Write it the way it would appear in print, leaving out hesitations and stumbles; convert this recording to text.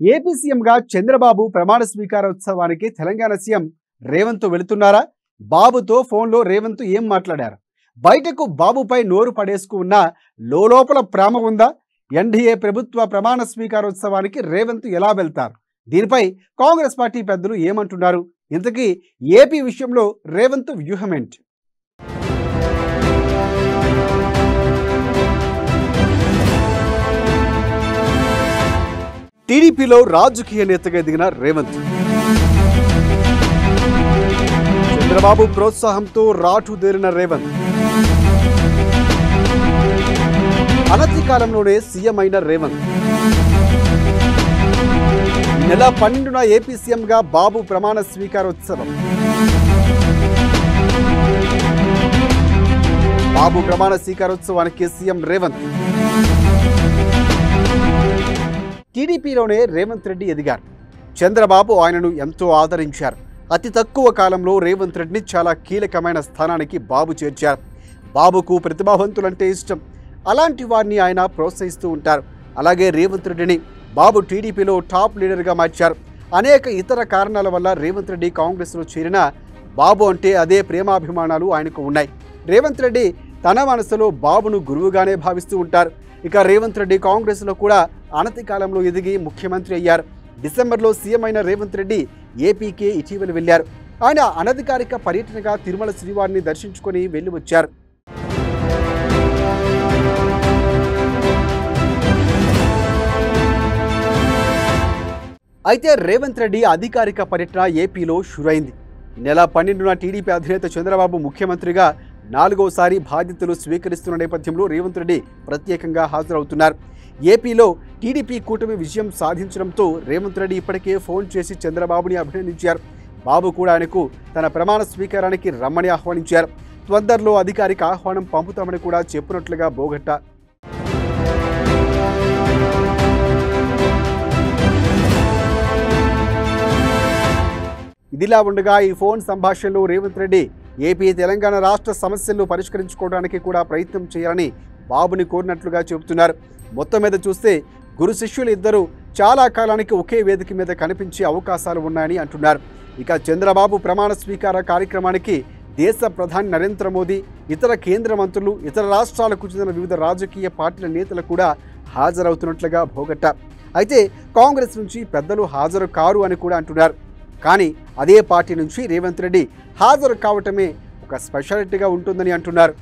AP సీఎంగా చంద్రబాబు ప్రమాణ స్వీకారోత్సవానికి Telangana CM Revanth వెళుతున్నారా? బాబుతో ఫోన్లో రేవంత్ ఏం మాట్లాడారు? బయటకు బాబుపై నోరు పడేసుకున్న లోపల ప్రేమ ఉందా? ఎన్డీఏ ప్రభుత్వ ప్రమాణ స్వీకారోత్సవానికి రేవంత్ ఎలా వెళ్తారు? దీనిపై కాంగ్రెస్ పార్టీ పెద్దలు ఏమంటున్నారు? ఇంతకీ ఏపీ విషయంలో రేవంత్ వ్యూహమేంటి? టీడీపీలో రాజకీయ నేతగా ఎదిగిన రేవంత్ చంద్రబాబు ప్రోత్సాహంతో రాటుదేరిన రేవంత్ అనతి కాలంలోనే సీఎం అయిన రేవంత్ నెల 12న ఏపీ సీఎంగా బాబు ప్రమాణ స్వీకారోత్సవం. బాబు ప్రమాణ స్వీకారోత్సవానికి సీఎం రేవంత్. టీడీపీలోనే రేవంత్ రెడ్డి ఎదిగారు. చంద్రబాబు ఆయనను ఎంతో ఆదరించారు. అతి తక్కువ కాలంలో రేవంత్ రెడ్డిని చాలా కీలకమైన స్థానానికి బాబు చేర్చారు. బాబుకు ప్రతిభావంతులంటే ఇష్టం. అలాంటి వారిని ఆయన ప్రోత్సహిస్తూ ఉంటారు. అలాగే రేవంత్ రెడ్డిని బాబు టీడీపీలో టాప్ లీడర్గా మార్చారు. అనేక ఇతర కారణాల వల్ల రేవంత్ రెడ్డి కాంగ్రెస్లో చేరిన బాబు అంటే అదే ప్రేమాభిమానాలు ఆయనకు ఉన్నాయి. రేవంత్ రెడ్డి తన మనసులో బాబును గురువుగానే భావిస్తూ ఉంటారు. ఇక రేవంత్ రెడ్డి కాంగ్రెస్లో కూడా అనతి కాలంలో ఎదిగి ముఖ్యమంత్రి అయ్యారు. డిసెంబర్లో సీఎం అయిన రేవంత్ రెడ్డి ఏపీకి ఇటీవల వెళ్లారు. ఆయన అనధికారిక పర్యటనగా తిరుమల శ్రీవారిని దర్శించుకొని వెళ్లి వచ్చారు. అయితే రేవంత్ రెడ్డి అధికారిక పర్యటన ఏపీలో షురైంది. నెల 12న టీడీపీ అధినేత చంద్రబాబు ముఖ్యమంత్రిగా 4వసారి బాధ్యతలు స్వీకరిస్తున్న నేపథ్యంలో రేవంత్ రెడ్డి ప్రత్యేకంగా హాజరవుతున్నారు. ఏపీలో టీడీపీ కూటమి విజయం సాధించడంతో రేవంత్ రెడ్డి ఇప్పటికే ఫోన్ చేసి చంద్రబాబుని అభినందించారు. బాబు కూడా ఆయనకు తన ప్రమాణ స్వీకారానికి రమ్మని ఆహ్వానించారు. తొందరలో అధికారిక ఆహ్వానం పంపుతామని కూడా చెప్పినట్లుగా బోగట్ట. ఇదిలా ఉండగా ఈ ఫోన్ సంభాషణలో రేవంత్ రెడ్డి ఏపీ తెలంగాణ రాష్ట్ర సమస్యలను పరిష్కరించుకోవడానికి కూడా ప్రయత్నం చేయాలని బాబుని కోరినట్లుగా చెబుతున్నారు. మొత్తం మీద చూస్తే గురు శిష్యులు ఇద్దరు చాలా కాలానికి ఒకే వేదిక మీద కనిపించే అవకాశాలు ఉన్నాయని అంటున్నారు. ఇక చంద్రబాబు ప్రమాణ స్వీకార కార్యక్రమానికి దేశ ప్రధాని నరేంద్ర మోదీ, ఇతర కేంద్ర మంత్రులు, ఇతర రాష్ట్రాలకు చెందిన వివిధ రాజకీయ పార్టీల నేతలు కూడా హాజరవుతున్నట్లుగా భోగట్ట. అయితే కాంగ్రెస్ నుంచి పెద్దలు హాజరు కారు అని కూడా అంటున్నారు. కానీ అదే పార్టీ నుంచి రేవంత్ రెడ్డి హాజరు కావటమే ఒక స్పెషాలిటీగా ఉంటుందని అంటున్నారు.